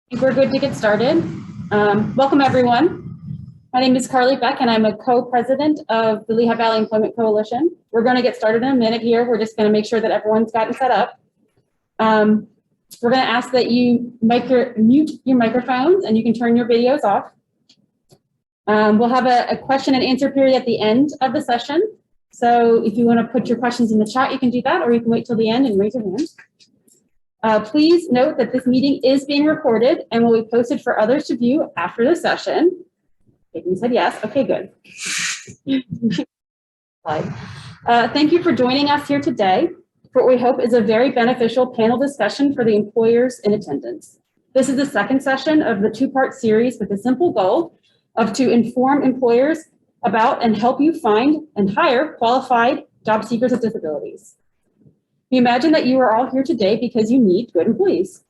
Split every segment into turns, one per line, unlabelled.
think we're good to get started. Welcome, everyone. My name is Carly Beck, and I'm a co-president of the Lehigh Valley Employment Coalition. We're going to get started in a minute here. We're just going to make sure that everyone's gotten set up. We're going to ask that you mute your microphones, and you can turn your videos off. We'll have a question and answer period at the end of the session. So if you want to put your questions in the chat, you can do that, or you can wait till the end and raise your hand. Please note that this meeting is being recorded and will be posted for others to view after the session. You said yes. Okay, good. Thank you for joining us here today for what we hope is a very beneficial panel discussion for the employers in attendance. This is the second session of the two-part series with the simple goal of to inform employers about and help you find and hire qualified job seekers with disabilities. We imagine that you are all here today because you need good employees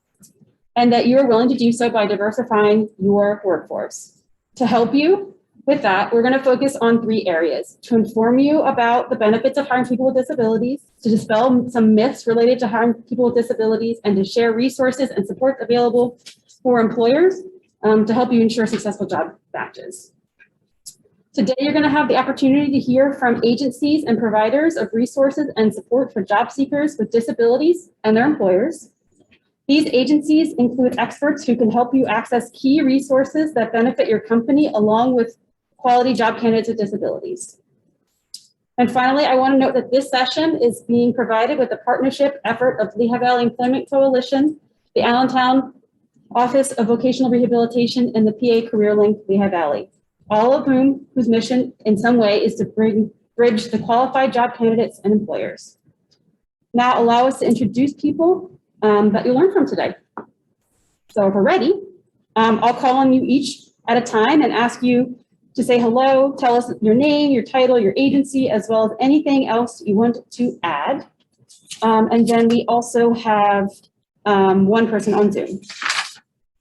and that you are willing to do so by diversifying your workforce. To help you with that, we're going to focus on three areas: to inform you about the benefits of hiring people with disabilities, to dispel some myths related to hiring people with disabilities, and to share resources and support available for employers to help you ensure successful job matches. Today, you're going to have the opportunity to hear from agencies and providers of resources and support for job seekers with disabilities and their employers. These agencies include experts who can help you access key resources that benefit your company, along with quality job candidates with disabilities. And finally, I want to note that this session is being provided with the partnership effort of Lehigh Valley Employment Coalition, the Allentown Office of Vocational Rehabilitation, and the PA Career Link Lehigh Valley, all of whose mission in some way is to bridge the qualified job candidates and employers. Now allow us to introduce people that you'll learn from today. So if we're ready, I'll call on you each at a time and ask you to say hello, tell us your name, your title, your agency, as well as anything else you want to add. And then we also have one person on Zoom.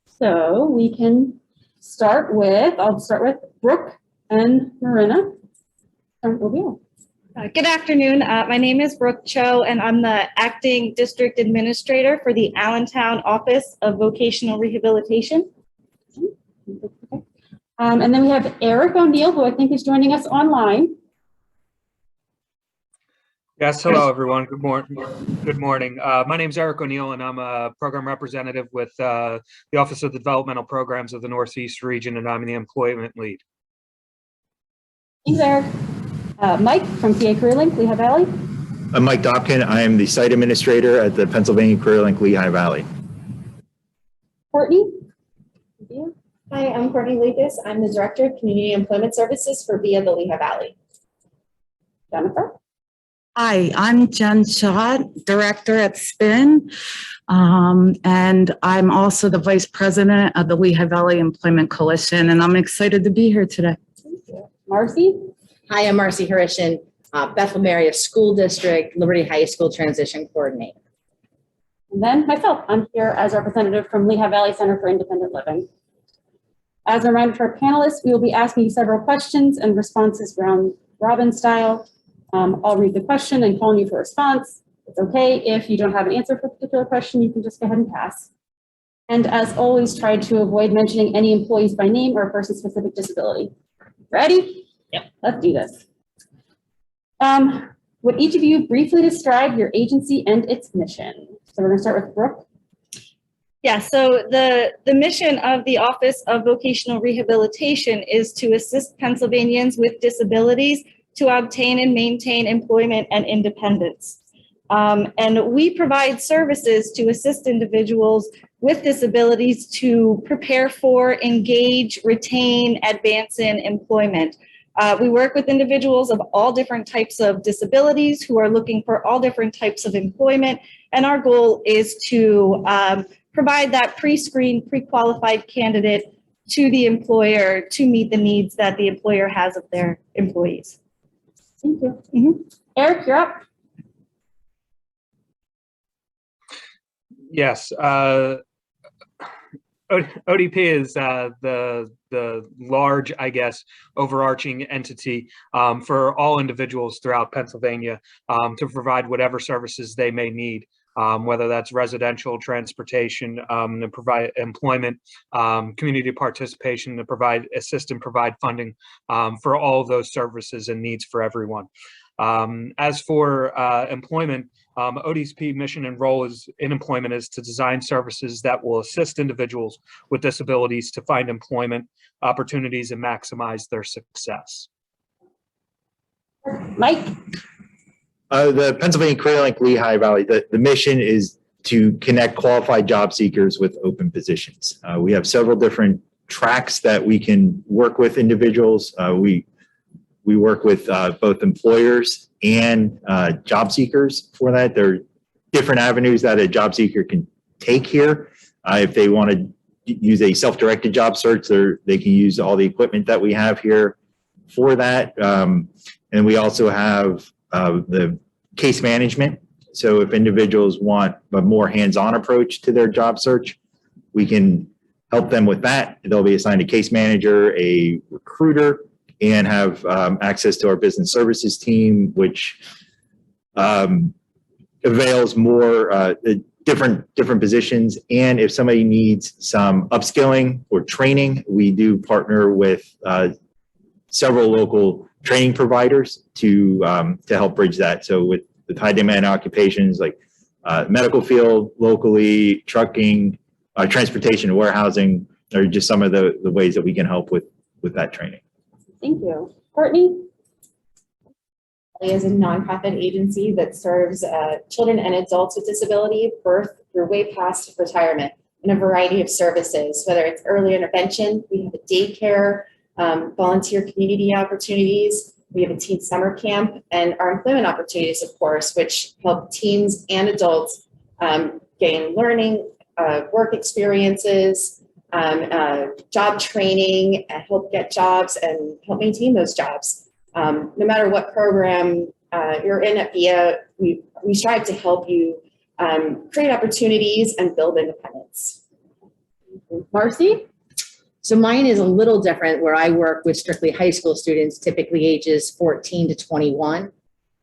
So we can I'll start with Brooke and Marina.
Good afternoon. My name is Brooke Cho, and I'm the Acting District Administrator for the Allentown Office of Vocational Rehabilitation.
And then we have Eric O'Neill, who I think is joining us online.
Yes, hello everyone. Good morning. My name is Eric O'Neill, and I'm a program representative with the Office of Developmental Programs of the Northeast Region, and I'm the employment lead.
Thanks, Eric. Mike from PA Career Link, Lehigh Valley.
I'm Mike Dobkin. I am the site administrator at the Pennsylvania Career Link, Lehigh Valley.
Courtney.
Hi, I'm Courtney Lucas. I'm the Director of Community Employment Services for VIA the Lehigh Valley.
Jennifer.
Hi, I'm Jen Shaw, Director at SPIN, and I'm also the Vice President of the Lehigh Valley Employment Coalition, and I'm excited to be here today.
Thank you. Marcy.
Hi, I'm Marcy Harishan, Bethlehem Area School District, Liberty High School Transition Coordinator.
And then myself, I'm here as a representative from Lehigh Valley Center for Independent Living. As a reminder to our panelists, we will be asking you several questions and responses round robin style. I'll read the question and call on you for a response. It's okay if you don't have an answer for a particular question, you can just go ahead and pass. And as always, try to avoid mentioning any employees by name or a person's specific disability. Ready? Yep, let's do this. Would each of you briefly describe your agency and its mission? So we're gonna start with Brooke.
Yeah, so the mission of the Office of Vocational Rehabilitation is to assist Pennsylvanians with disabilities to obtain and maintain employment and independence. And we provide services to assist individuals with disabilities to prepare for, engage, retain, advance in employment. We work with individuals of all different types of disabilities who are looking for all different types of employment. And our goal is to provide that pre-screened, pre-qualified candidate to the employer to meet the needs that the employer has of their employees.
Thank you. Eric, you're up.
Yes, ODP is the large, I guess, overarching entity for all individuals throughout Pennsylvania to provide whatever services they may need. whether that's residential, transportation, to provide employment, community participation, to assist and provide funding for all of those services and needs for everyone. As for employment, ODSP mission and role in employment is to design services that will assist individuals with disabilities to find employment opportunities and maximize their success.
Mike?
The Pennsylvania Career Link Lehigh Valley, the mission is to connect qualified job seekers with open positions. We have several different tracks that we can work with individuals. We work with both employers and job seekers for that. There are different avenues that a job seeker can take here. If they want to use a self-directed job search, they can use all the equipment that we have here for that. And we also have the case management. So if individuals want a more hands-on approach to their job search, we can help them with that. They'll be assigned a case manager, a recruiter, and have access to our business services team, which avails more different positions. And if somebody needs some upskilling or training, we do partner with several local training providers to help bridge that. So with high demand occupations like medical field locally, trucking, transportation and warehousing are just some of the ways that we can help with that training.
Thank you. Courtney?
Is a nonprofit agency that serves children and adults with disability, birth through way past retirement, in a variety of services, whether it's early intervention, we have a daycare, volunteer community opportunities, we have a teen summer camp, and our employment opportunities, of course, which help teens and adults gain learning, work experiences, job training, help get jobs and help maintain those jobs. No matter what program you're in at VIA, we strive to help you create opportunities and build independence.
Marcy?
So mine is a little different, where I work with strictly high school students, typically ages 14 to 21.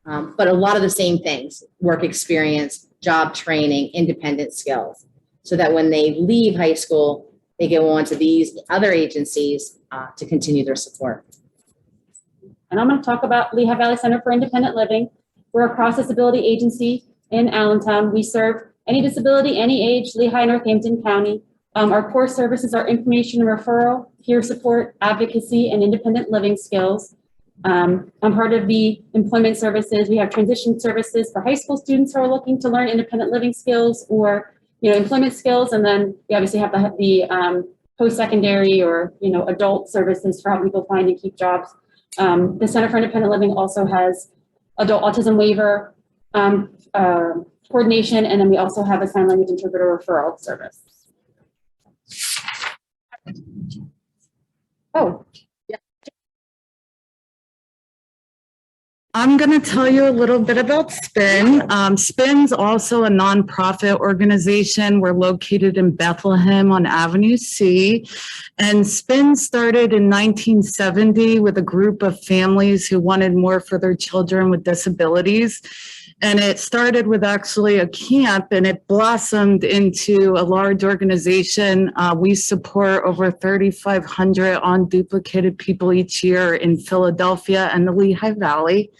But a lot of the same things: work experience, job training, independent skills, so that when they leave high school, they go on to these other agencies to continue their support.
And I'm going to talk about Lehigh Valley Center for Independent Living. We're a cross-disability agency in Allentown. We serve any disability, any age, Lehigh, Northampton County. Our core services are information and referral, peer support, advocacy, and independent living skills. I'm part of the employment services. We have transition services for high school students who are looking to learn independent living skills or employment skills. And then we obviously have the post-secondary or adult services for helping people find and keep jobs. The Center for Independent Living also has adult autism waiver coordination, and then we also have a sign language interpreter referral service. Oh, yeah.
I'm going to tell you a little bit about SPIN. SPIN's also a nonprofit organization. We're located in Bethlehem on Avenue C. And SPIN started in 1970 with a group of families who wanted more for their children with disabilities. And it started with actually a camp, and it blossomed into a large organization. We support over 3,500 unduplicated people each year in Philadelphia and the Lehigh Valley.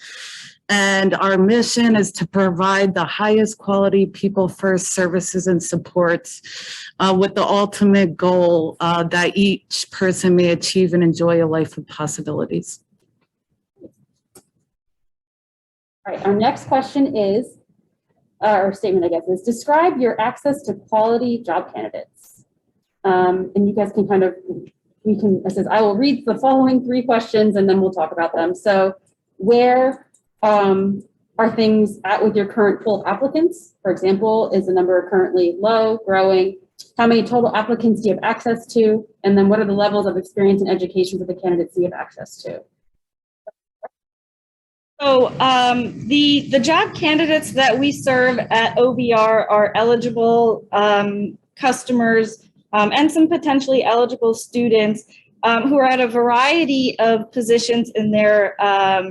And our mission is to provide the highest quality people first services and supports with the ultimate goal that each person may achieve and enjoy a life of possibilities.
All right, our next question is, or statement, I guess, is describe your access to quality job candidates. And you guys can it says, I will read the following 3 questions and then we'll talk about them. So where are things at with your current pool of applicants? For example, is the number currently low, growing? How many total applicants do you have access to? And then what are the levels of experience and education for the candidates you have access to?
So the job candidates that we serve at OVR are eligible customers and some potentially eligible students who are at a variety of positions in their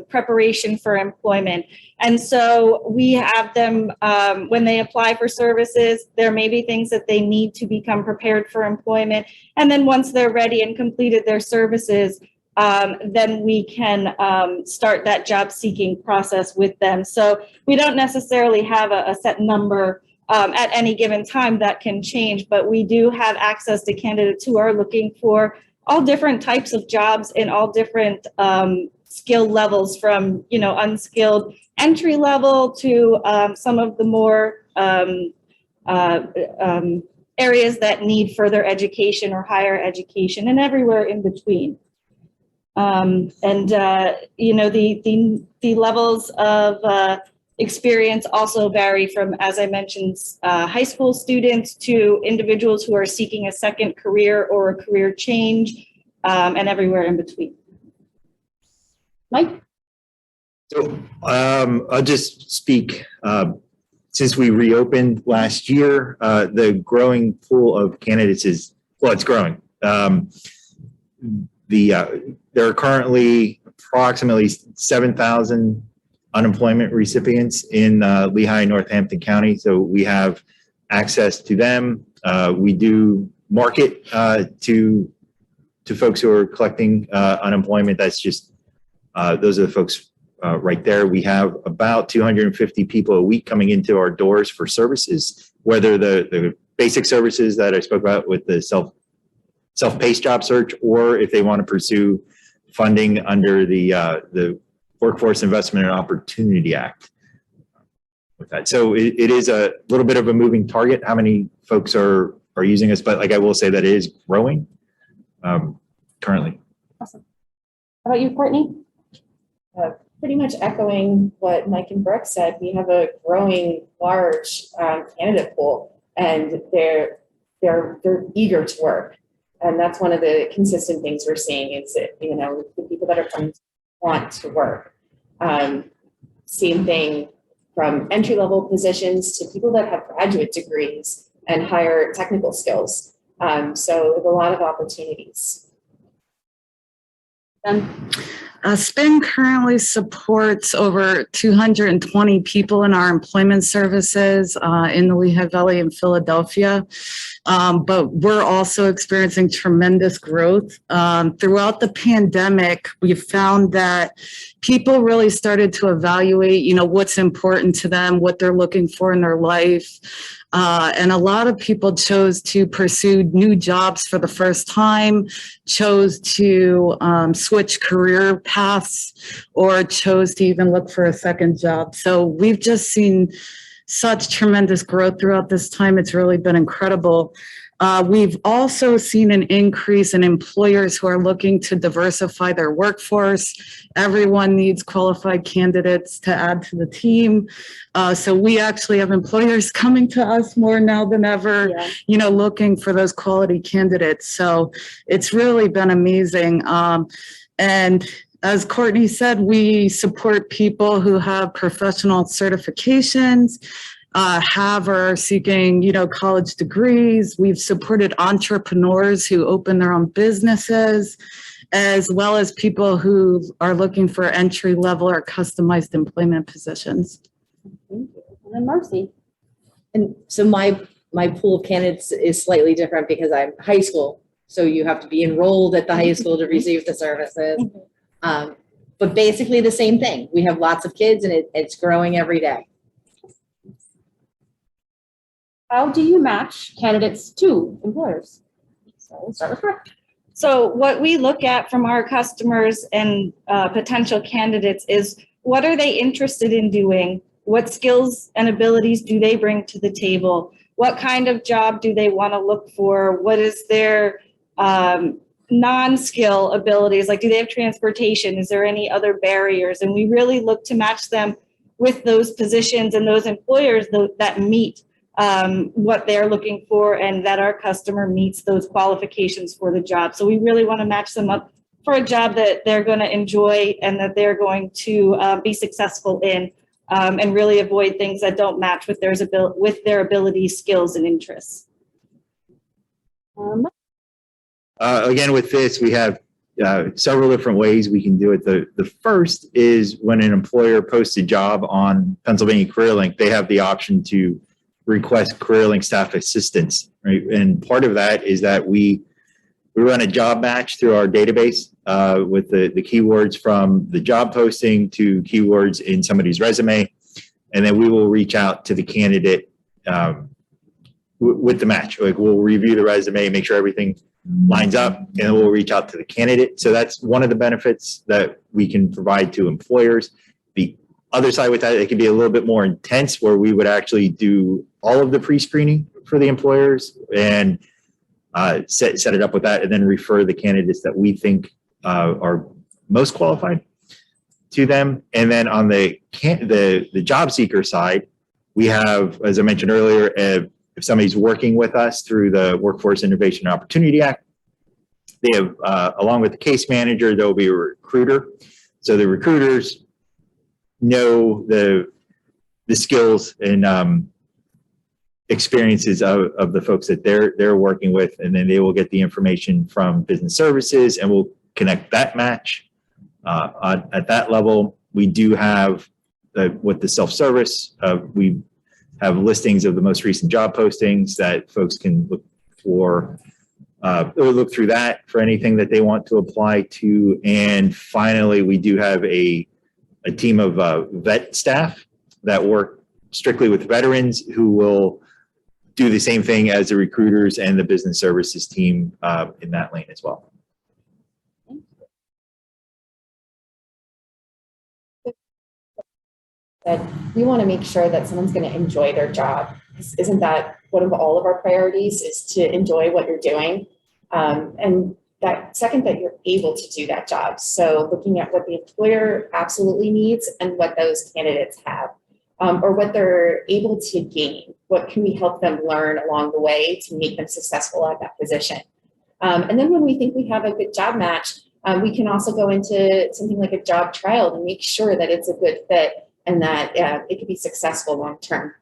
preparation for employment. And so we have them, when they apply for services, there may be things that they need to become prepared for employment. And then once they're ready and completed their services, then we can start that job seeking process with them. So we don't necessarily have a set number at any given time. That can change, but we do have access to candidates who are looking for all different types of jobs in all different skill levels, from, you know, unskilled entry level to some of the more areas that need further education or higher education, and everywhere in between. You know, the levels of experience also vary from, as I mentioned, high school students to individuals who are seeking a second career or a career change, and everywhere in between.
Mike?
So I'll just speak. Since we reopened last year, the growing pool of candidates is, well, it's growing. There are currently approximately 7,000 unemployment recipients in Lehigh, Northampton County. So we have access to them. We do market to folks who are collecting unemployment. That's just, those are the folks right there. We have about 250 people a week coming into our doors for services, whether the basic services that I spoke about with the self-paced job search, or if they want to pursue funding under the Workforce Investment and Opportunity Act. With that, so it is a little bit of a moving target. How many folks are using us? But like I will say that it is growing currently.
Awesome. How about you, Courtney?
Pretty much echoing what Mike and Brooke said, we have a growing, large candidate pool, and they're eager to work. And that's one of the consistent things we're seeing is that, you know, the people that are coming want to work. Same thing from entry-level positions to people that have graduate degrees and higher technical skills. So there's a lot of opportunities.
SPIN currently supports over 220 people in our employment services in the Lehigh Valley and Philadelphia. But we're also experiencing tremendous growth. Throughout the pandemic, we've found that people really started to evaluate, you know, what's important to them, what they're looking for in their life. And a lot of people chose to pursue new jobs for the first time, chose to switch career paths, or chose to even look for a second job. So we've just seen such tremendous growth throughout this time. It's really been incredible. We've also seen an increase in employers who are looking to diversify their workforce. Everyone needs qualified candidates to add to the team. So we actually have employers coming to us more now than ever, you know, looking for those quality candidates. So it's really been amazing. And as Courtney said, we support people who have professional certifications, have or are seeking, you know, college degrees. We've supported entrepreneurs who open their own businesses, as well as people who are looking for entry level or customized employment positions.
Thank you. And then Marcy.
And so my pool of candidates is slightly different because I'm high school. So you have to be enrolled at the high school to receive the services. But basically the same thing. We have lots of kids and it's growing every day.
How do you match candidates to employers? So we'll start with Brooke.
So what we look at from our customers and potential candidates is, what are they interested in doing? What skills and abilities do they bring to the table? What kind of job do they want to look for? What is their non-skill abilities? Like, do they have transportation? Is there any other barriers? And we really look to match them with those positions and those employers that meet what they're looking for, and that our customer meets those qualifications for the job. So we really want to match them up for a job that they're going to enjoy and that they're going to be successful in, and really avoid things that don't match with their abilities, skills, and interests.
Again, with this, we have several different ways we can do it. The first is when an employer posts a job on Pennsylvania CareerLink, they have the option to request CareerLink staff assistance, right? And part of that is that we run a job match through our database with the keywords from the job posting to keywords in somebody's resume. And then we will reach out to the candidate with the match. Like, we'll review the resume, make sure everything lines up, and then we'll reach out to the candidate. So that's one of the benefits that we can provide to employers. The other side with that, it can be a little bit more intense, where we would actually do all of the pre-screening for the employers and set it up with that, and then refer the candidates that we think are most qualified to them. And then on the job seeker side, we have, as I mentioned earlier, if somebody's working with us through the Workforce Innovation and Opportunity Act, they have, along with the case manager, there'll be a recruiter. So the recruiters know the skills and experiences of the folks that they're working with, and then they will get the information from business services, and we'll connect that match. At that level, we do have with the self-service, we have listings of the most recent job postings that folks can look for, or look through that for anything that they want to apply to. And finally, we do have a team of vet staff that work strictly with veterans, who will do the same thing as the recruiters and the business services team in that lane as well.
That we want to make sure that someone's going to enjoy their job. Isn't that one of all of our priorities, is to enjoy what you're doing? And that second, that you're able to do that job. So looking at what the employer absolutely needs and what those candidates have, or what they're able to gain. What can we help them learn along the way to make them successful at that position? And then when we think we have a good job match, we can also go into something like a job trial to make sure that it's a good fit and that it could be successful long term.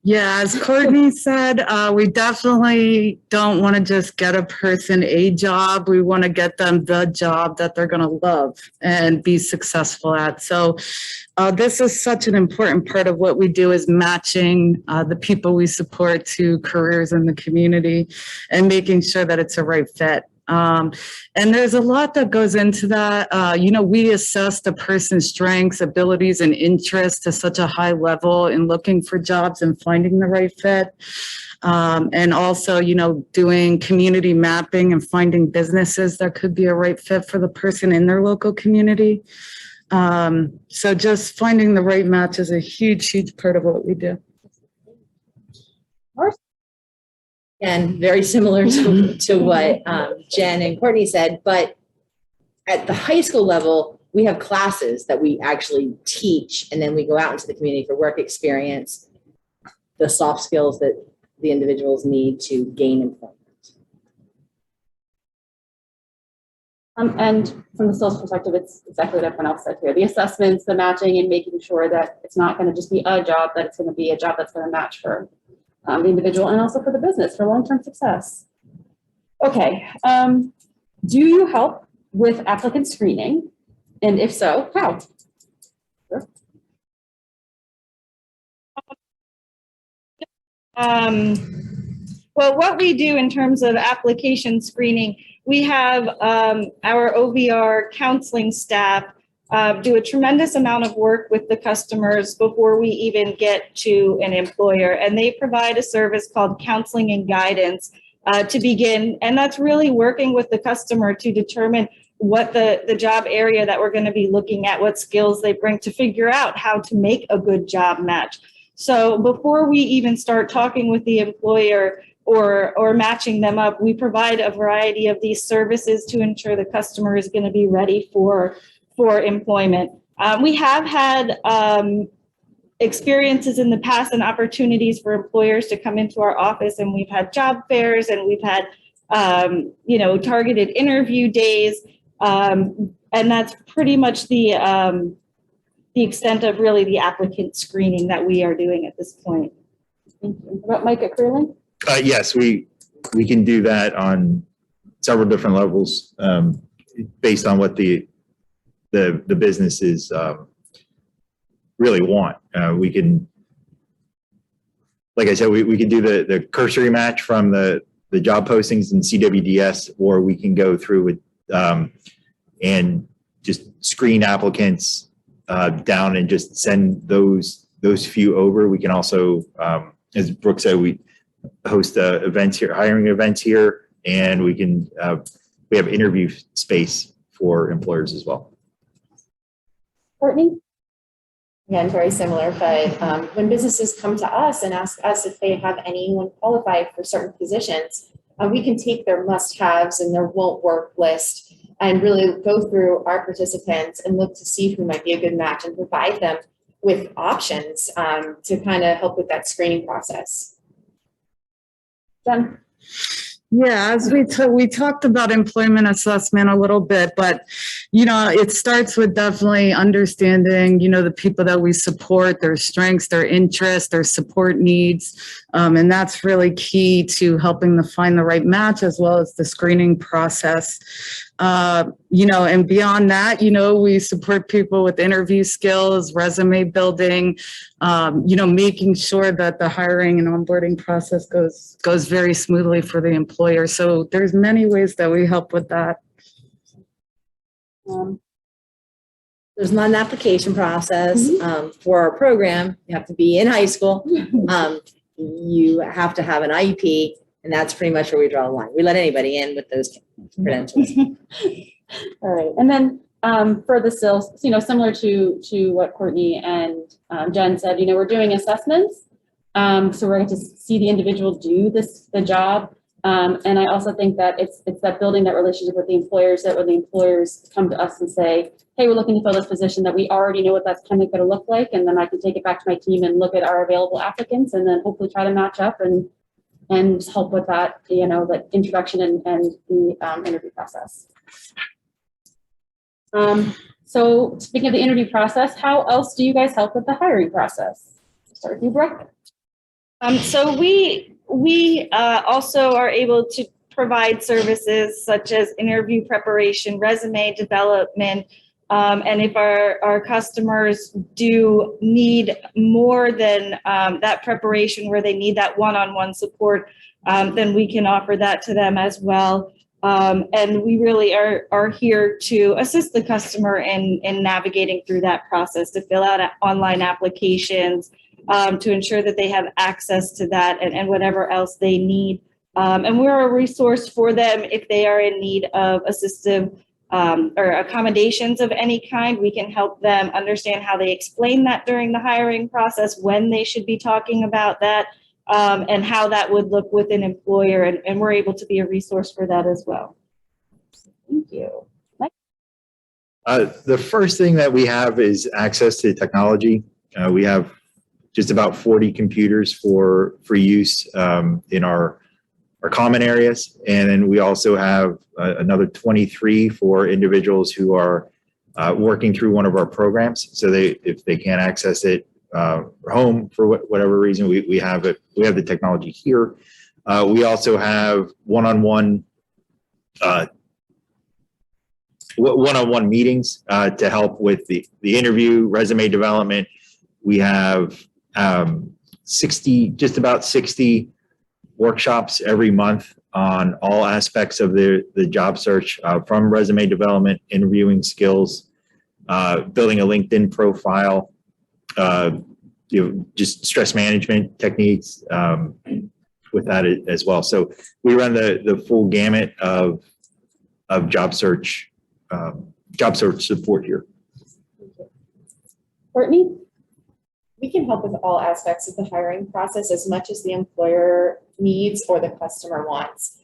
Yeah, as Courtney said, we definitely don't want to just get a person a job. We want to get them the job that they're going to love and be successful at. So this is such an important part of what we do, is matching the people we support to careers in the community and making sure that it's a right fit. And there's a lot that goes into that. We assess the person's strengths, abilities, and interests to such a high level in looking for jobs and finding the right fit. And also, doing community mapping and finding businesses that could be a right fit for the person in their local community. So just finding the right match is a huge, huge part of what we do.
And very similar to what Jen and Courtney said, but at the high school level, we have classes that we actually teach, and then we go out into the community for work experience, the soft skills that the individuals need to gain employment.
And from the sales perspective, it's exactly what everyone else said here. The assessments, the matching, and making sure that it's not going to just be a job, that it's going to be a job that's going to match for the individual and also for the business for long-term success. Okay, do you help with applicant screening? And if so, how? Sure.
Well, what we do in terms of application screening, we have our OVR counseling staff do a tremendous amount of work with the customers before we even get to an employer. And they provide a service called counseling and guidance to begin. And that's really working with the customer to determine what the job area that we're going to be looking at, what skills they bring, to figure out how to make a good job match. So before we even start talking with the employer or matching them up, we provide a variety of these services to ensure the customer is going to be ready for employment. We have had experiences in the past and opportunities for employers to come into our office, and we've had job fairs, and we've had targeted interview days, and that's pretty much the extent of really the applicant screening that we are doing at this point.
Thank you. What about Mike at CareerLink?
Yes, we we can do that on several different levels based on what the businesses really want. We can, like I said, we can do the cursory match from the job postings in CWDS, or we can go through with and just screen applicants down and just send those few over. We can also, as Brooke said, we host events here, hiring events here, and we can we have interview space for employers as well.
Courtney?
Again, very similar, but when businesses come to us and ask us if they have anyone qualified for certain positions, we can take their must-haves and their won't work list and really go through our participants and look to see who might be a good match and provide them with options to kind of help with that screening process.
Jen?
Yeah, as we talked about employment assessment a little bit, but, you know, it starts with definitely understanding, you know, the people that we support, their strengths, their interests, their support needs. And that's really key to helping them find the right match, as well as the screening process. You know, and beyond that, you know, we support people with interview skills, resume building, you know, making sure that the hiring and onboarding process goes very smoothly for the employer. So there's many ways that we help with that.
There's not an application process for our program. You have to be in high school. You have to have an IEP, and that's pretty much where we draw the line. We let anybody in with those credentials.
All right, and then for the sales, you know, similar to what Courtney and Jen said, you know, we're doing assessments. So we're going to see the individual do the job. And I also think that it's that building that relationship with the employers, that when the employers come to us and say, hey, we're looking to fill this position, that we already know what that's kind of going to look like. And then I can take it back to my team and look at our available applicants and then hopefully try to match up and help with that, you know, the introduction and the interview process. So speaking of the interview process, how else do you guys help with the hiring process? Start with you, Brooke.
So we also are able to provide services such as interview preparation, resume development, and if our customers do need more than that preparation, where they need that one-on-one support, then we can offer that to them as well. And we really are here to assist the customer in navigating through that process, to fill out online applications, to ensure that they have access to that and whatever else they need. And we're a resource for them if they are in need of assistive or accommodations of any kind. We can help them understand how they explain that during the hiring process, when they should be talking about that, and how that would look with an employer. And we're able to be a resource for that as well.
Thank you. Mike?
The first thing that we have is access to technology. We have just about 40 computers for use in our common areas. And then we also have another 23 for individuals who are working through one of our programs. So if they can't access it home for whatever reason, we have it. We have the technology here. We also have one-on-one meetings to help with the interview, resume development. We have just about 60 workshops every month on all aspects of the job search, from resume development, interviewing skills, building a LinkedIn profile, just stress management techniques with that as well. So we run the full gamut of job search support here.
Courtney?
We can help with all aspects of the hiring process as much as the employer needs or the customer wants.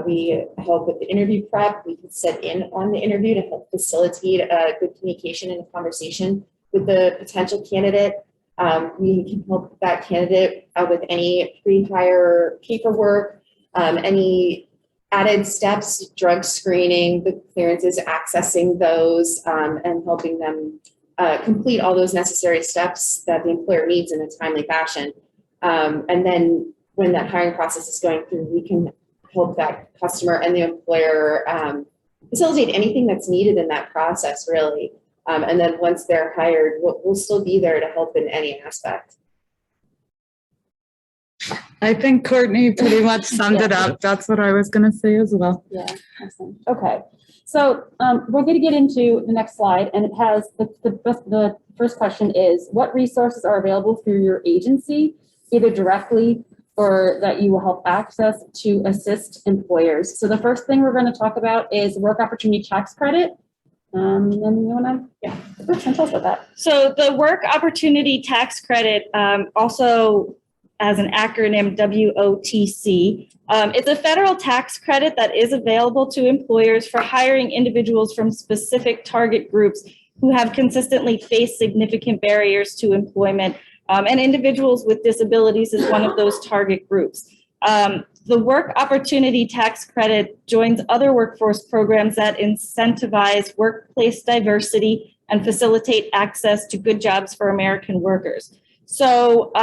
We help with the interview prep. We can sit in on the interview to help facilitate a good communication and a conversation with the potential candidate. We can help that candidate with any pre-hire paperwork, any added steps, drug screening, the clearances, accessing those, and helping them complete all those necessary steps that the employer needs in a timely fashion. And then when that hiring process is going through, we can help that customer and the employer facilitate anything that's needed in that process, really. And then once they're hired, we'll still be there to help in any aspect.
I think Courtney pretty much summed it up. That's what I was going to say as well.
Yeah, awesome. Okay. So we're going to get into the next slide, and it has the first question is, what resources are available through your agency, either directly or that you will help access to assist employers? So the first thing we're going to talk about is work opportunity tax credit. And you want to, tell us about that.
So the work opportunity tax credit, also as an acronym WOTC, it's a federal tax credit that is available to employers for hiring individuals from specific target groups who have consistently faced significant barriers to employment. And individuals with disabilities is one of those target groups. The work opportunity tax credit joins other workforce programs that incentivize workplace diversity and facilitate access to good jobs for American workers. So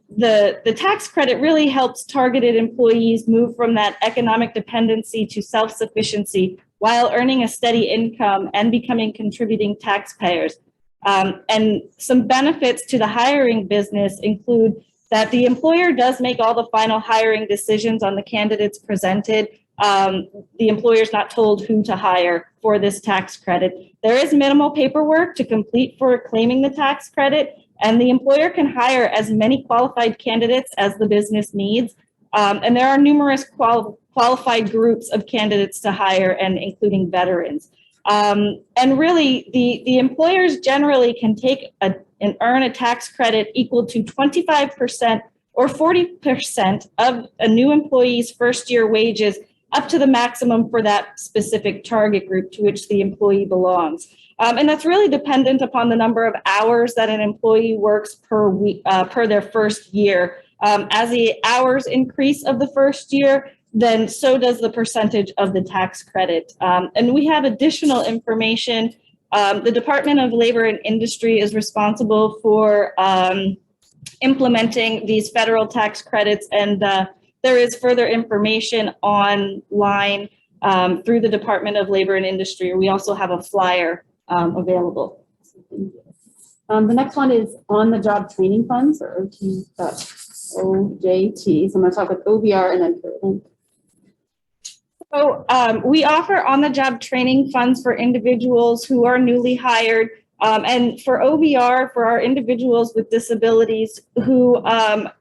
the tax credit really helps targeted employees move from that economic dependency to self-sufficiency while earning a steady income and becoming contributing taxpayers. And some benefits to the hiring business include that the employer does make all the final hiring decisions on the candidates presented. The employer is not told who to hire for this tax credit. There is minimal paperwork to complete for claiming the tax credit, and the employer can hire as many qualified candidates as the business needs. And there are numerous qualified groups of candidates to hire, and including veterans. And really, the employers generally can take and earn a tax credit equal to 25% or 40% of a new employee's first year wages, up to the maximum for that specific target group to which the employee belongs. And that's really dependent upon the number of hours that an employee works per week, per their first year. As the hours increase of the first year, then so does the percentage of the tax credit. And we have additional information. The Department of Labor and Industry is responsible for implementing these federal tax credits, and there is further information online through the Department of Labor and Industry. We also have a flyer available.
The next one is on-the-job training funds, or OJT. So I'm going to talk with OBR and then Carolyn.
So we offer on-the-job training funds for individuals who are newly hired, and for OBR, for our individuals with disabilities who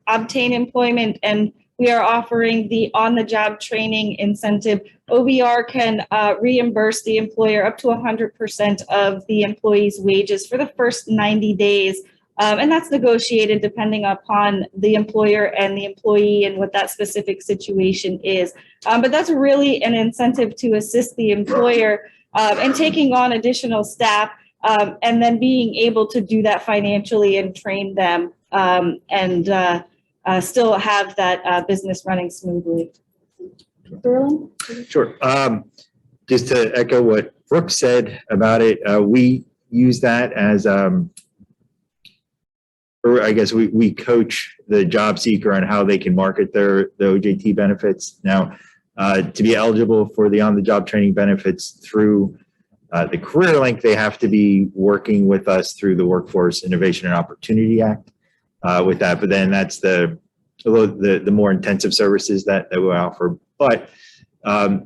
obtain employment, and we are offering the on-the-job training incentive. OBR can reimburse the employer up to 100% of the employee's wages for the first 90 days. And that's negotiated depending upon the employer and the employee and what that specific situation is. But that's really an incentive to assist the employer in taking on additional staff, and then being able to do that financially and train them, and still have that business running smoothly.
Carolyn?
Sure. Just to echo what Brooke said about it, we use that as, or I guess we coach the job seeker on how they can market the OJT benefits. Now, to be eligible for the on-the-job training benefits through the career link, they have to be working with us through the Workforce Innovation and Opportunity Act with that. But then that's the more intensive services that we offer. But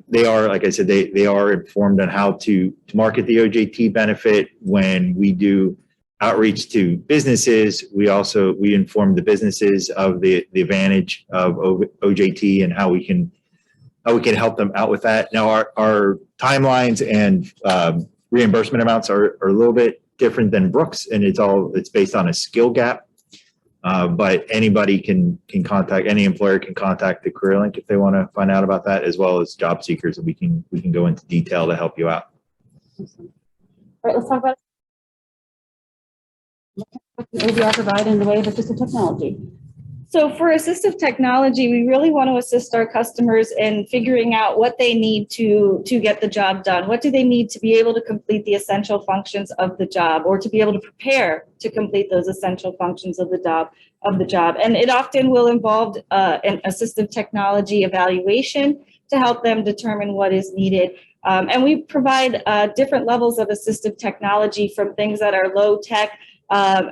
they are, like I said, they are informed on how to market the OJT benefit. When we do outreach to businesses, we inform the businesses of the advantage of OJT and how we can help them out with that. Now, our timelines and reimbursement amounts are a little bit different than Brooks, and it's based on a skill gap. But anybody can contact, any employer can contact the Career Link if they want to find out about that, as well as job seekers, and we can go into detail to help you out.
All right, let's talk about what can OBR provide in the way of assistive technology.
So for assistive technology, we really want to assist our customers in figuring out what they need to get the job done. What do they need to be able to complete the essential functions of the job, or to be able to prepare to complete those essential functions of the job. And it often will involve an assistive technology evaluation, to help them determine what is needed. And we provide different levels of assistive technology, from things that are low tech,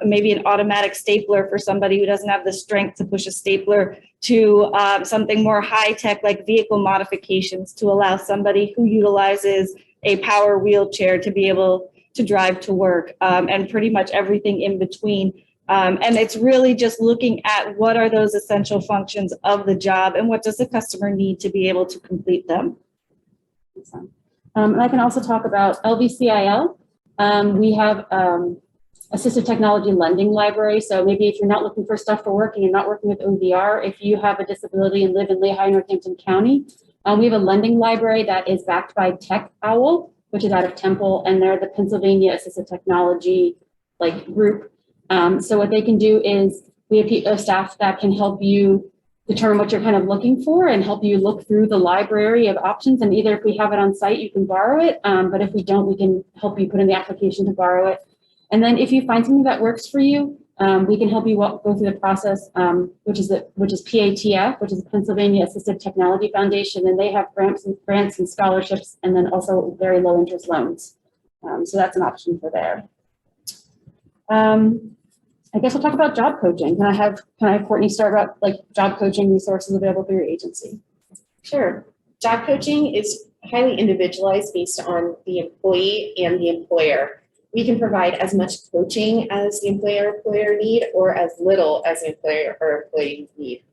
maybe an automatic stapler for somebody who doesn't have the strength to push a stapler, to something more high tech like vehicle modifications to allow somebody who utilizes a power wheelchair to be able to drive to work, and pretty much everything in between. And it's really just looking at what are those essential functions of the job and what does the customer need to be able to complete them.
And I can also talk about LVCIL. We have assistive technology lending library. So maybe if you're not looking for stuff for work and you're not working with ODR, if you have a disability and live in Lehigh, Northampton County, we have a lending library that is backed by Tech Owl, which is out of Temple, and they're the Pennsylvania Assistive Technology group. So what they can do is we have a staff that can help you determine what you're kind of looking for and help you look through the library of options. And either if we have it on site, you can borrow it. But if we don't, we can help you put in the application to borrow it. And then if you find something that works for you, we can help you go through the process, which is PATF, which is the Pennsylvania Assistive Technology Foundation, and they have grants and scholarships, and then also very low interest loans. So that's an option for there. I guess we'll talk about job coaching. Can I have Courtney start about job coaching resources available through your agency?
Sure. Job coaching is highly individualized based on the employee and the employer. We can provide as much coaching as the employer need, or as little as the employer or employee need.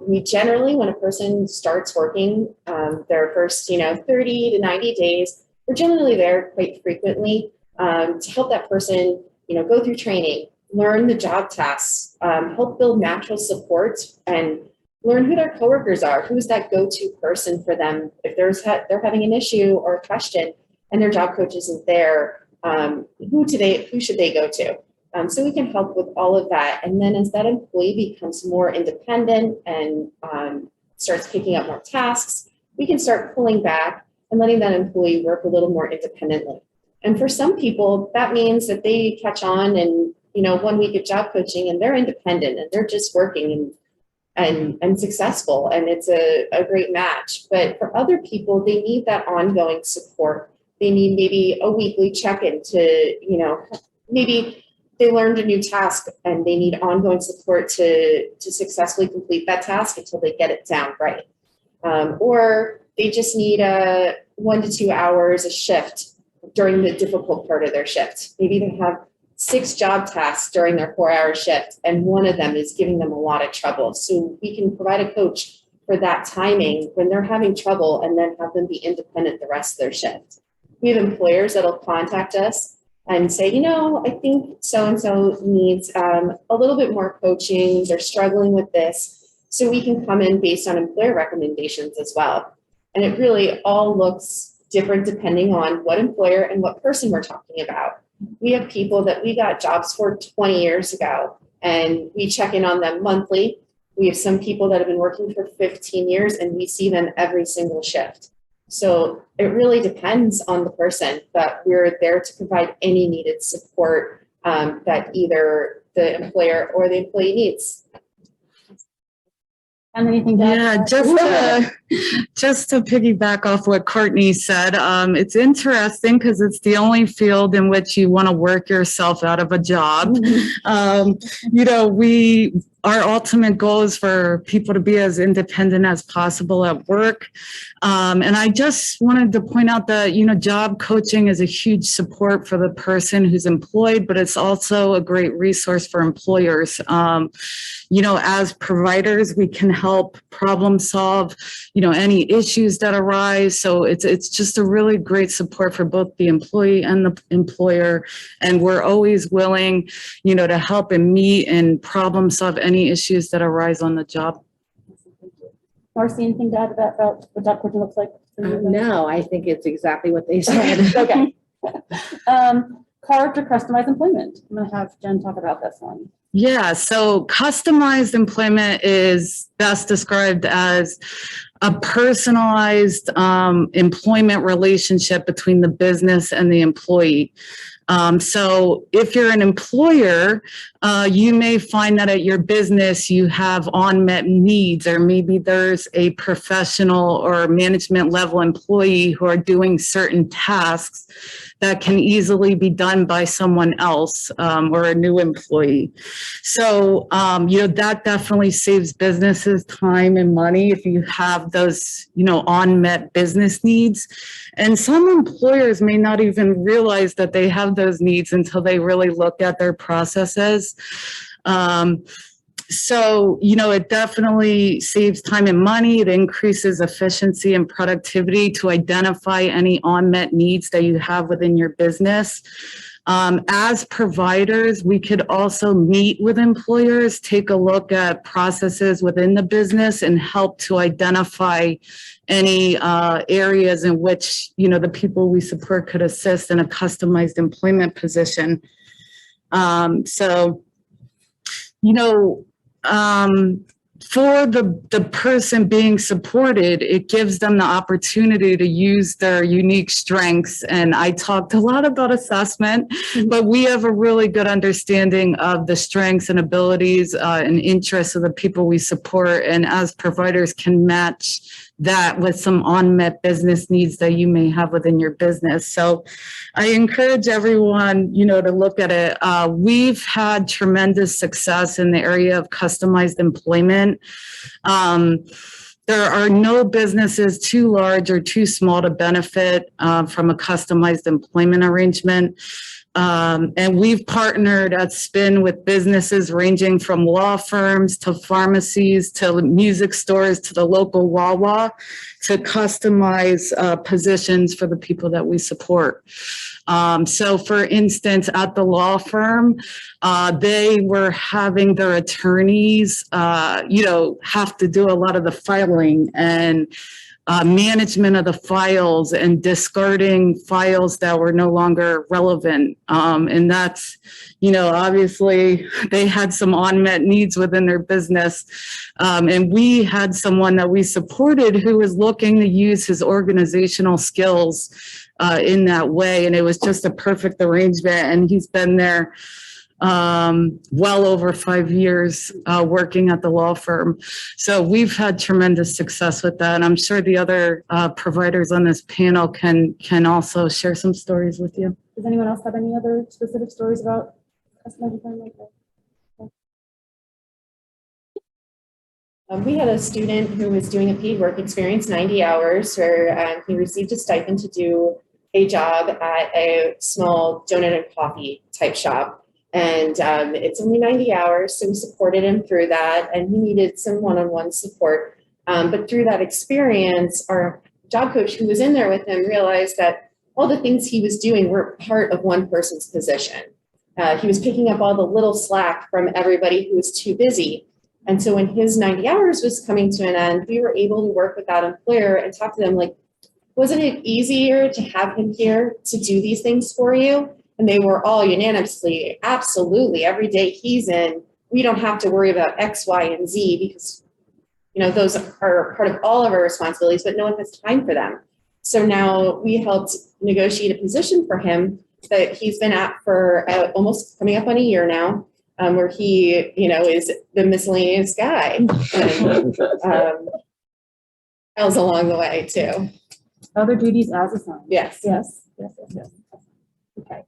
We generally, when a person starts working their first 30 to 90 days, we're generally there quite frequently to help that person go through training, learn the job tasks, help build natural support, and learn who their coworkers are. Who's that go-to person for them if they're having an issue or a question and their job coach isn't there? Who should they go to? So we can help with all of that. And then as that employee becomes more independent and starts picking up more tasks, we can start pulling back and letting that employee work a little more independently. And for some people, that means that they catch on and 1 week of job coaching and they're independent and they're just working and successful, and it's a great match. But for other people, they need that ongoing support. They need maybe a weekly check-in to, maybe they learned a new task and they need ongoing support to successfully complete that task until they get it down right. Or they just need 1 to 2 hours a shift during the difficult part of their shift. Maybe they have 6 job tasks during their 4-hour shift, and one of them is giving them a lot of trouble. So we can provide a coach for that timing when they're having trouble, and then have them be independent the rest of their shift. We have employers that'll contact us and say, I think so-and-so needs a little bit more coaching. They're struggling with this. So we can come in based on employer recommendations as well. And it really all looks different depending on what employer and what person we're talking about. We have people that we got jobs for 20 years ago, and we check in on them monthly. We have some people that have been working for 15 years, and we see them every single shift. So it really depends on the person, but we're there to provide any needed support that either the employer or the employee needs.
And anything to add?
Yeah, just to piggyback off what Courtney said, it's interesting because it's the only field in which you want to work yourself out of a job. Our ultimate goal is for people to be as independent as possible at work. And I just wanted to point out that, job coaching is a huge support for the person who's employed, but it's also a great resource for employers. As providers, we can help problem solve, any issues that arise. So it's just a really great support for both the employee and the employer. And we're always willing, to help and meet and problem solve any issues that arise on the job.
Marcy, anything to add about what job coaching looks like?
No, I think it's exactly what they said.
Okay. Character customized employment. I'm going to have Jen talk about this one.
Yeah, so customized employment is best described as a personalized employment relationship between the business and the employee. So if you're an employer, you may find that at your business you have unmet needs, or maybe there's a professional or management level employee who are doing certain tasks that can easily be done by someone else, or a new employee. So, that definitely saves businesses time and money if you have those, unmet business needs. And some employers may not even realize that they have those needs until they really look at their processes. So, it definitely saves time and money. It increases efficiency and productivity to identify any unmet needs that you have within your business. As providers, we could also meet with employers, take a look at processes within the business and help to identify any areas in which, the people we support could assist in a customized employment position. For the person being supported, it gives them the opportunity to use their unique strengths. And I talked a lot about assessment, but we have a really good understanding of the strengths and abilities and interests of the people we support. And as providers can match that with some unmet business needs that you may have within your business. So I encourage everyone, to look at it. We've had tremendous success in the area of customized employment. There are no businesses too large or too small to benefit from a customized employment arrangement. And we've partnered at Spin with businesses ranging from law firms to pharmacies to music stores to the local Wawa to customize positions for the people that we support. So for instance, at the law firm, they were having their attorneys, have to do a lot of the filing and management of the files and discarding files that were no longer relevant. And that's, obviously they had some unmet needs within their business. And we had someone that we supported who was looking to use his organizational skills in that way. And it was just a perfect arrangement. And he's been there well over 5 years working at the law firm. So we've had tremendous success with that. And I'm sure the other providers on this panel can also share some stories with you.
Does anyone else have any other specific stories about customized employment?
We had a student who was doing a paid work experience, 90 hours, where he received a stipend to do a job at a small donut and coffee type shop. And it's only 90 hours, so we supported him through that, and he needed some one-on-one support. But through that experience, our job coach who was in there with him realized that all the things he was doing were part of one person's position. He was picking up all the little slack from everybody who was too busy. And so when his 90 hours was coming to an end, we were able to work with that employer and talk to them like, wasn't it easier to have him here to do these things for you? And they were all unanimously, absolutely, every day he's in, we don't have to worry about X, Y, and Z because, those are part of all of our responsibilities, but no one has time for them. So now we helped negotiate a position for him that he's been at for almost coming up on a year now, where he, is the miscellaneous guy. And else along the way too.
Other duties as assigned.
Yes.
Yes. Okay.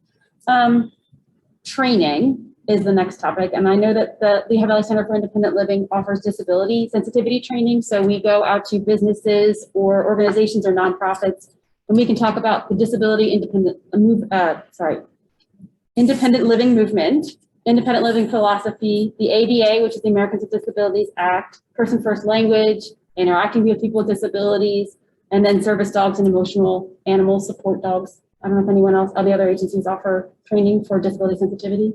Training is the next topic. And I know that the Lehigh Valley Center for Independent Living offers disability sensitivity training. So we go out to businesses or organizations or nonprofits, and we can talk about the disability independent living movement, independent living philosophy, the ADA, which is the Americans with Disabilities Act, person first language, interacting with people with disabilities, and then service dogs and emotional animal support dogs. I don't know if anyone else, all the other agencies offer training for disability sensitivity.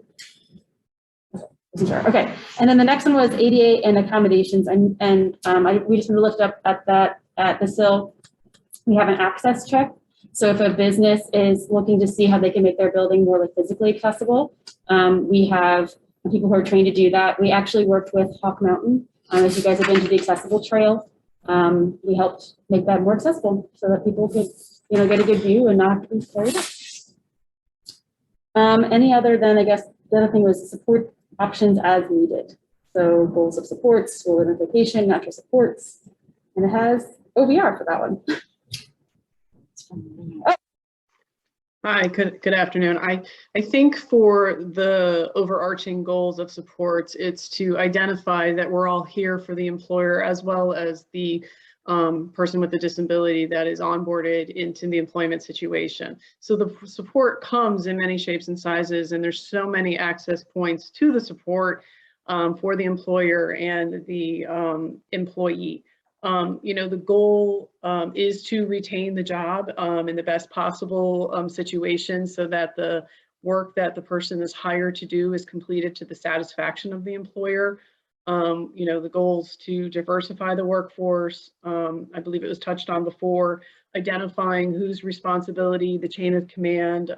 Sure. Okay. And then the next one was ADA and accommodations. We just looked up at that at the SIL. We have an access check. So if a business is looking to see how they can make their building more physically accessible, we have people who are trained to do that. We actually worked with Hawk Mountain. As you guys have been to the accessible trail, we helped make that more accessible so that people could, get a good view and not be carried up. Any other than, I guess, the other thing was support options as needed. So goals of supports, school identification, natural supports, and it has OVR for that one.
Hi, good afternoon. I think for the overarching goals of supports, it's to identify that we're all here for the employer as well as the person with a disability that is onboarded into the employment situation. So the support comes in many shapes and sizes, and there's so many access points to the support for the employer and the employee. The goal is to retain the job in the best possible situation so that the work that the person is hired to do is completed to the satisfaction of the employer. The goals to diversify the workforce, I believe it was touched on before, identifying whose responsibility, the chain of command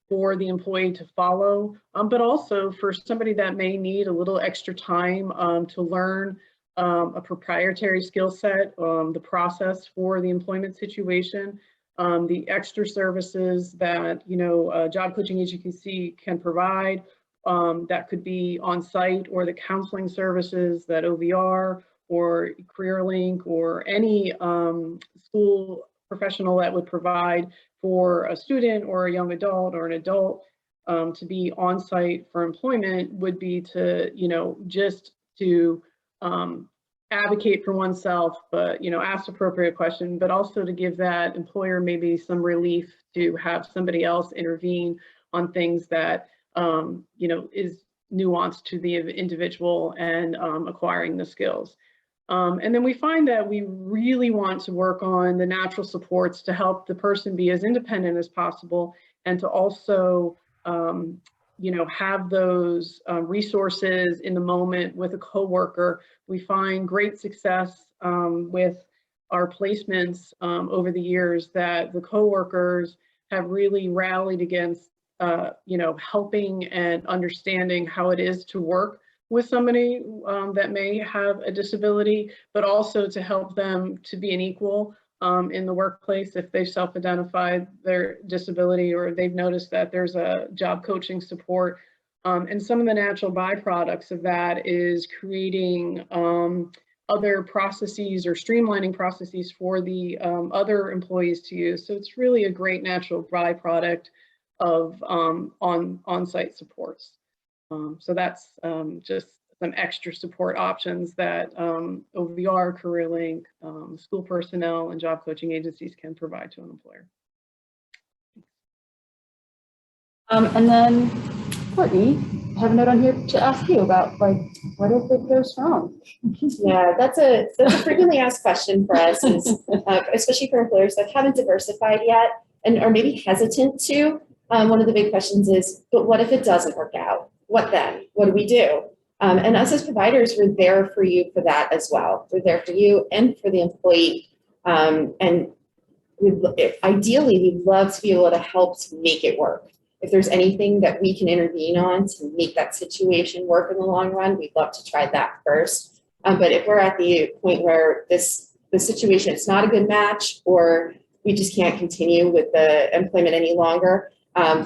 for the employee to follow, but also for somebody that may need a little extra time to learn a proprietary skill set, the process for the employment situation, the extra services that, job coaching agency can provide, that could be on site, or the counseling services that OVR or CareerLink or any school professional that would provide for a student or a young adult or an adult to be on site for employment would be to, just to advocate for oneself, but, ask appropriate questions, but also to give that employer maybe some relief to have somebody else intervene on things that, is nuanced to the individual and acquiring the skills. And then we find that we really want to work on the natural supports to help the person be as independent as possible, and to also have those resources in the moment with a coworker. We find great success with our placements over the years that the coworkers have really rallied against, helping and understanding how it is to work with somebody that may have a disability, but also to help them to be an equal in the workplace if they've self-identified their disability or they've noticed that there's a job coaching support. And some of the natural byproducts of that is creating other processes or streamlining processes for the other employees to use. So it's really a great natural byproduct of on-site supports. So that's just some extra support options that OVR, CareerLink, school personnel, and job coaching agencies can provide to an employer.
And then, Courtney, I have a note on here to ask you about, what if it goes wrong?
Yeah, that's a frequently asked question for us, is, especially for employers that haven't diversified yet and are maybe hesitant to. One of the big questions is, but what if it doesn't work out? What then? What do we do? And us as providers, we're there for you for that as well. We're there for you and for the employee. And ideally, we'd love to be able to help to make it work. If there's anything that we can intervene on to make that situation work in the long run, we'd love to try that first. But if we're at the point where the situation is not a good match, or we just can't continue with the employment any longer,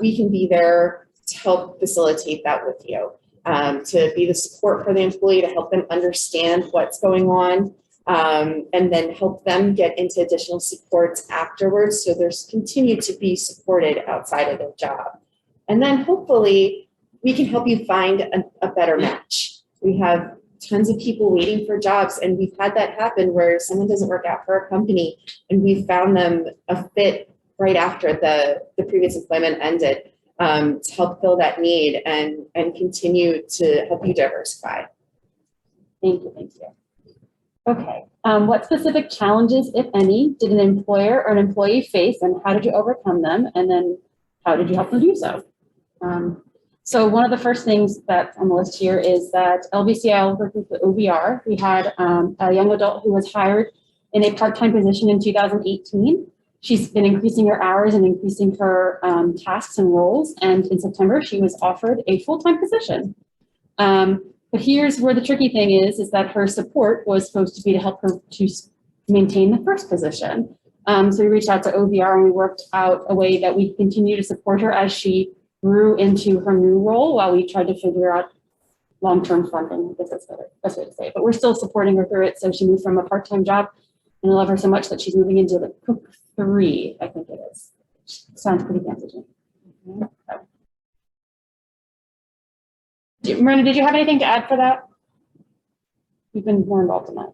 we can be there to help facilitate that with you, to be the support for the employee, to help them understand what's going on, and then help them get into additional supports afterwards, so there's continued to be supported outside of their job. And then hopefully we can help you find a better match. We have tons of people waiting for jobs, and we've had that happen where someone doesn't work out for a company and we've found them a fit right after the previous employment ended, to help fill that need and continue to help you diversify.
Thank you. Okay, what specific challenges, if any, did an employer or an employee face, and how did you overcome them? And then how did you help them do so? So one of the first things that's on the list here is that LBCL working with OVR, we had a young adult who was hired in a part-time position in 2018. She's been increasing her hours and increasing her tasks and roles. And in September, she was offered a full-time position. But here's where the tricky thing is that her support was supposed to be to help her to maintain the first position. So we reached out to OVR and we worked out a way that we continue to support her as she grew into her new role while we tried to figure out long-term funding. I guess that's the best way to say it. But we're still supporting her through it. So she moved from a part-time job, and I love her so much that she's moving into the Cook 3, I think it is. Sounds pretty fancy to me. Miranda, did you have anything to add for that? You've been more involved in that.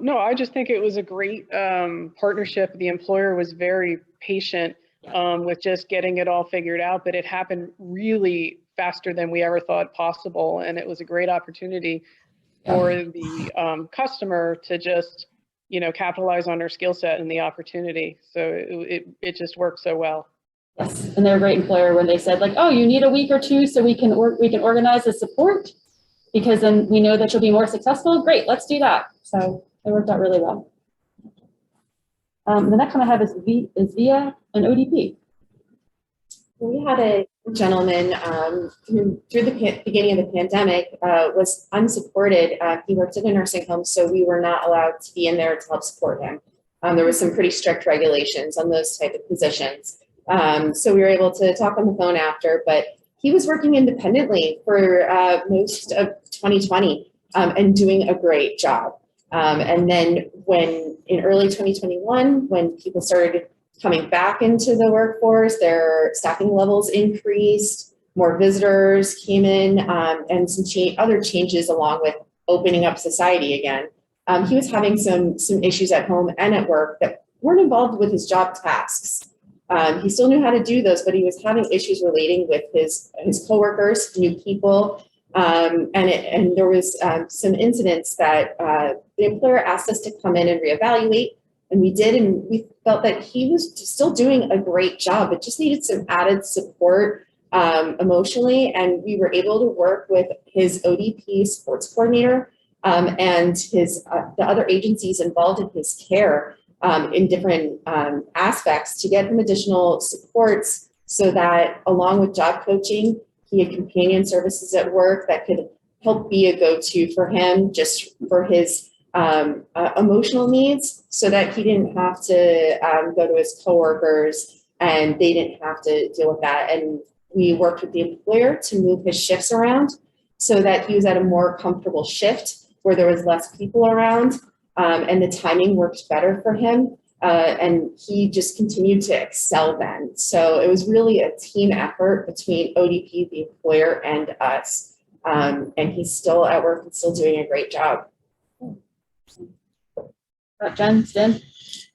No, I just think it was a great partnership. The employer was very patient with just getting it all figured out, but it happened really faster than we ever thought possible. And it was a great opportunity for the customer to just, capitalize on their skill set and the opportunity. So it just worked so well.
Yes, and they're a great employer when they said like, oh, you need a week or two so we can organize the support because then we know that you'll be more successful. Great, let's do that. So it worked out really well. The next one I have is via an ODP.
We had a gentleman who, through the beginning of the pandemic, was unsupported. He worked in a nursing home, so we were not allowed to be in there to help support him. There was some pretty strict regulations on those type of positions. So we were able to talk on the phone after, but he was working independently for most of 2020 and doing a great job. And then in early 2021, when people started coming back into the workforce, their staffing levels increased, more visitors came in, and some other changes along with opening up society again. He was having some issues at home and at work that weren't involved with his job tasks. He still knew how to do those, but he was having issues relating with his coworkers, new people, and there was some incidents that the employer asked us to come in and reevaluate, and we did, and we felt that he was still doing a great job, but just needed some added support emotionally, and we were able to work with his ODP sports coordinator and the other agencies involved in his care in different aspects to get him additional supports so that along with job coaching, he had companion services at work that could help be a go-to for him just for his emotional needs so that he didn't have to go to his coworkers and they didn't have to deal with that. And we worked with the employer to move his shifts around so that he was at a more comfortable shift where there was less people around. And the timing worked better for him. And he just continued to excel then. So it was really a team effort between ODP, the employer, and us. And he's still at work and still doing a great job.
Jen, Jen?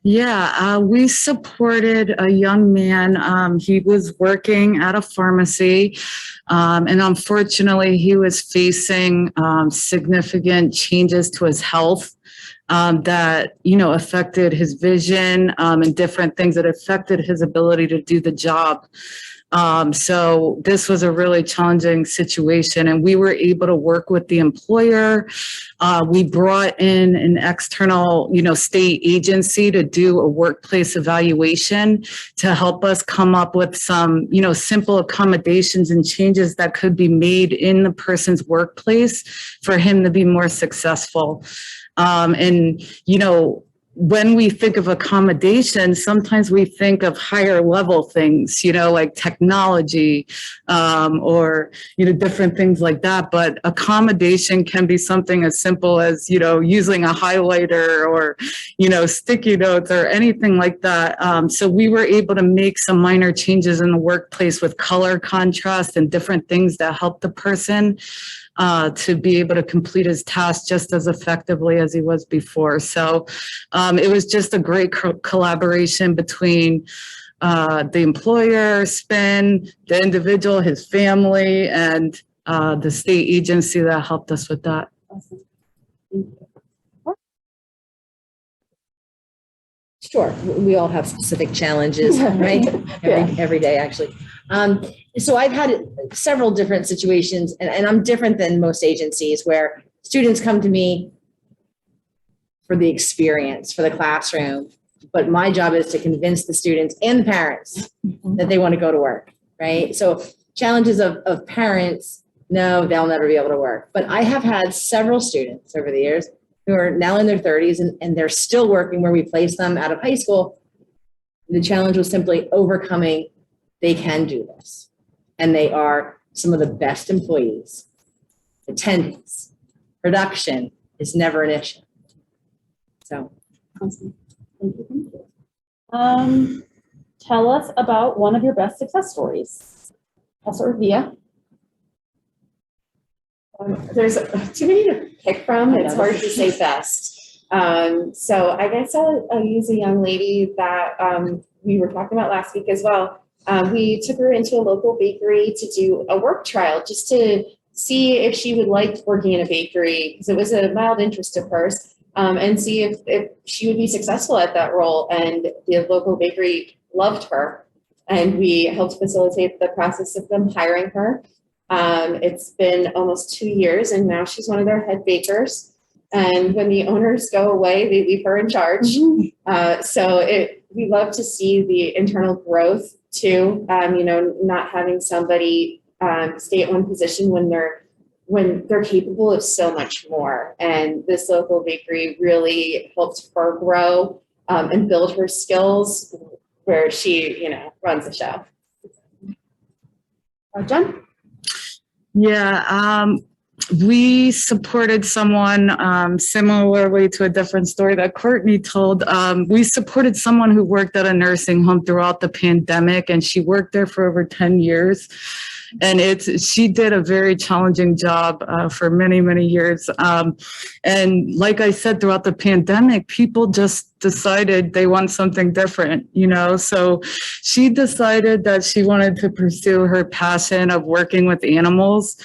Yeah, we supported a young man. He was working at a pharmacy, and unfortunately, he was facing significant changes to his health. That, affected his vision and different things that affected his ability to do the job. So this was a really challenging situation, and we were able to work with the employer. We brought in an external, state agency to do a workplace evaluation to help us come up with some, simple accommodations and changes that could be made in the person's workplace for him to be more successful. When we think of accommodation, sometimes we think of higher level things, like technology, or, different things like that. But accommodation can be something as simple as, using a highlighter or, sticky notes or anything like that. So we were able to make some minor changes in the workplace with color contrast and different things that help the person to be able to complete his task just as effectively as he was before. So it was just a great collaboration between the employer, SPIN, the individual, his family, and the state agency that helped us with that.
Awesome.
Sure, we all have specific challenges, right? Every day, actually. So I've had several different situations, and I'm different than most agencies where students come to me for the experience, for the classroom, but my job is to convince the students and the parents that they want to go to work, right? So challenges of parents, no, they'll never be able to work. But I have had several students over the years who are now in their 30s and they're still working where we placed them out of high school. The challenge was simply overcoming they can do this. And they are some of the best employees. Attendance, production is never an issue. So.
Awesome. Thank you. Thank you. Tell us about one of your best success stories. I'll start with Via.
There's too many to pick from. It's hard to say best. So I guess I'll use a young lady that we were talking about last week as well. We took her into a local bakery to do a work trial just to see if she would like working in a bakery, because it was a mild interest of hers, and see if she would be successful at that role. And the local bakery loved her, and we helped facilitate the process of them hiring her. It's been almost 2 years, and now she's one of their head bakers. And when the owners go away, they leave her in charge. We love to see the internal growth too. Not having somebody stay at one position when they're capable of so much more. And this local bakery really helped her grow and build her skills, where she, runs the show.
Jen?
Yeah, we supported someone similarly to a different story that Courtney told. We supported someone who worked at a nursing home throughout the pandemic, and she worked there for over 10 years. And she did a very challenging job for many, many years. And like I said, throughout the pandemic, people just decided they want something different, so she decided that she wanted to pursue her passion of working with animals.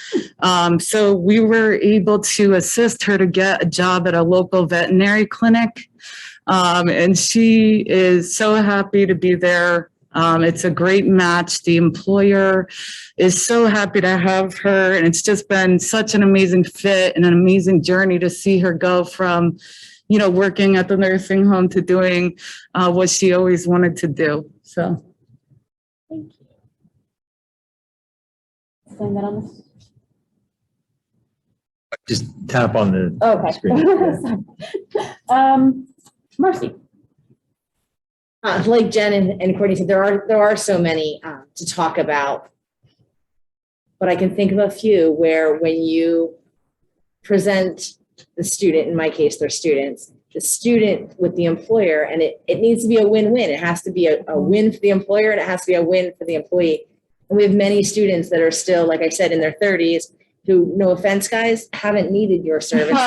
So we were able to assist her to get a job at a local veterinary clinic. And she is so happy to be there. It's a great match. The employer is so happy to have her, and it's just been such an amazing fit and an amazing journey to see her go from, working at the nursing home to doing what she always wanted to do. So.
Thank you. Saying that on this.
Just tap on the
Okay.
screen.
Marcy.
Like Jen and Courtney said, there are so many to talk about, but I can think of a few where when you present the student, in my case, they're students, the student with the employer, and it needs to be a win-win. It has to be a win for the employer, and it has to be a win for the employee. And we have many students that are still, like I said, in their 30s, who, no offense, guys, haven't needed your services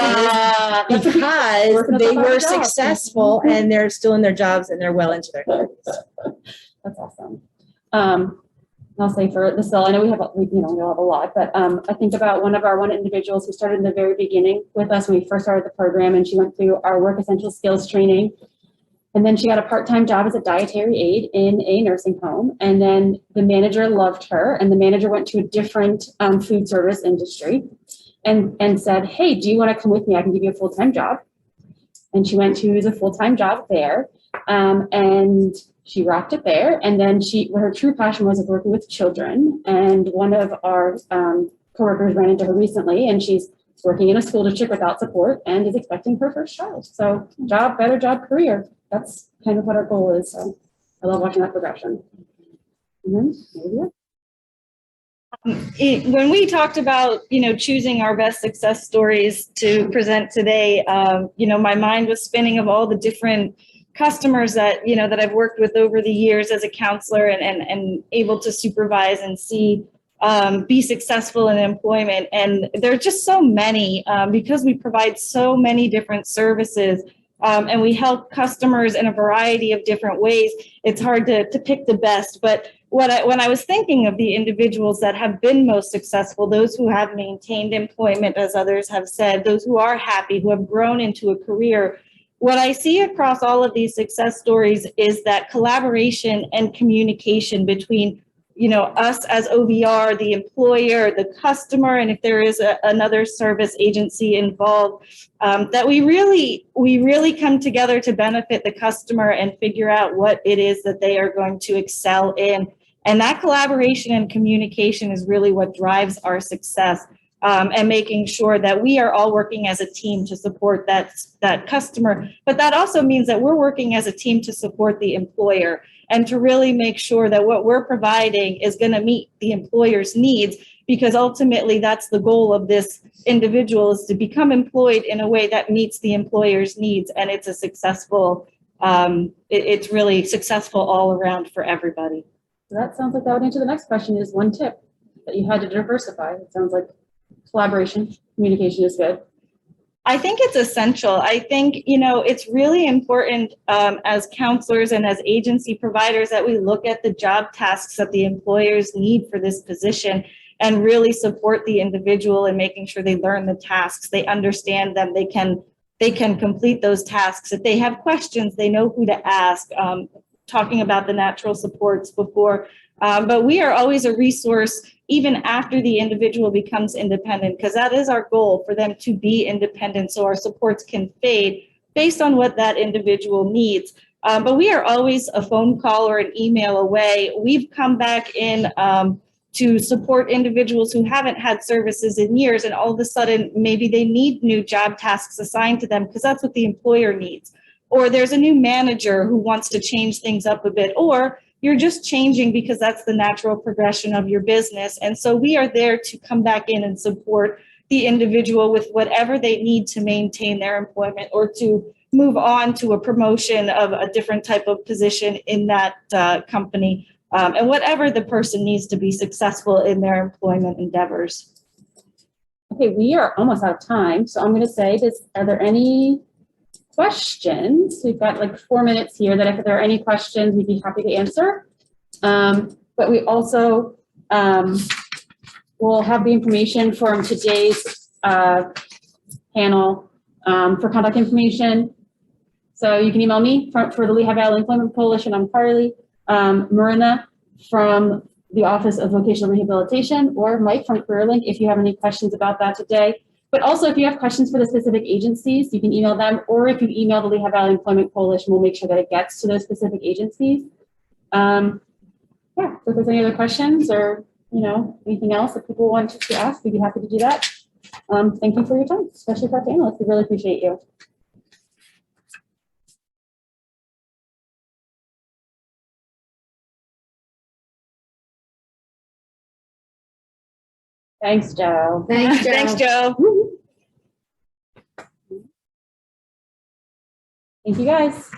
because they were successful and they're still in their jobs and they're well into their 30s.
That's awesome. I'll say for the cell, I know we have a lot, but I think about one individuals who started in the very beginning with us when we first started the program, and she went through our work essential skills training. And then she got a part-time job as a dietary aide in a nursing home. And then the manager loved her, and the manager went to a different food service industry and said, hey, do you want to come with me? I can give you a full-time job. And she went to the full-time job there, and she rocked it there. And then her true passion was of working with children. And one of our coworkers ran into her recently, and she's working in a school district without support and is expecting her first child. So better job, career. That's kind of what our goal is. So I love watching that progression. And then,
when we talked about, choosing our best success stories to present today, my mind was spinning of all the different customers that, that I've worked with over the years as a counselor and able to supervise and see be successful in employment. And there are just so many because we provide so many different services. And we help customers in a variety of different ways. It's hard to pick the best, but when I was thinking of the individuals that have been most successful, those who have maintained employment, as others have said, those who are happy, who have grown into a career, what I see across all of these success stories is that collaboration and communication between us as OVR, the employer, the customer, and if there is another service agency involved, that we really come together to benefit the customer and figure out what it is that they are going to excel in. And that collaboration and communication is really what drives our success. and making sure that we are all working as a team to support that customer. But that also means that we're working as a team to support the employer and to really make sure that what we're providing is going to meet the employer's needs, because ultimately that's the goal of this individual, is to become employed in a way that meets the employer's needs. And it's a successful, it's really successful all around for everybody.
So that sounds like that would answer the next question, is one tip that you had to diversify. It sounds like collaboration, communication is good.
I think it's essential. I think, it's really important as counselors and as agency providers that we look at the job tasks that the employers need for this position and really support the individual in making sure they learn the tasks, they understand them, they can complete those tasks. If they have questions, they know who to ask, talking about the natural supports before. But we are always a resource even after the individual becomes independent, because that is our goal, for them to be independent so our supports can fade based on what that individual needs. But we are always a phone call or an email away. We've come back in to support individuals who haven't had services in years, and all of a sudden maybe they need new job tasks assigned to them because that's what the employer needs. Or there's a new manager who wants to change things up a bit, or you're just changing because that's the natural progression of your business. And so we are there to come back in and support the individual with whatever they need to maintain their employment or to move on to a promotion of a different type of position in that company, and whatever the person needs to be successful in their employment endeavors.
Okay, we are almost out of time. So I'm going to say this, are there any questions? We've got like 4 minutes here that if there are any questions, we'd be happy to answer. But we also will have the information from today's panel for contact information. So you can email me for the Lehigh Valley Employment Coalition. I'm Carly, Marina from the Office of Vocational Rehabilitation, or Mike from CareerLink if you have any questions about that today. But also, if you have questions for the specific agencies, you can email them, or if you email the Lehigh Valley Employment Coalition, we'll make sure that it gets to those specific agencies. Yeah, so if there's any other questions or anything else that people want to ask, we'd be happy to do that. Thank you for your time, especially for our panelists. We really appreciate you. Thanks, Joe.
Thanks, Joe.
Thanks, Joe.
Thank you, guys.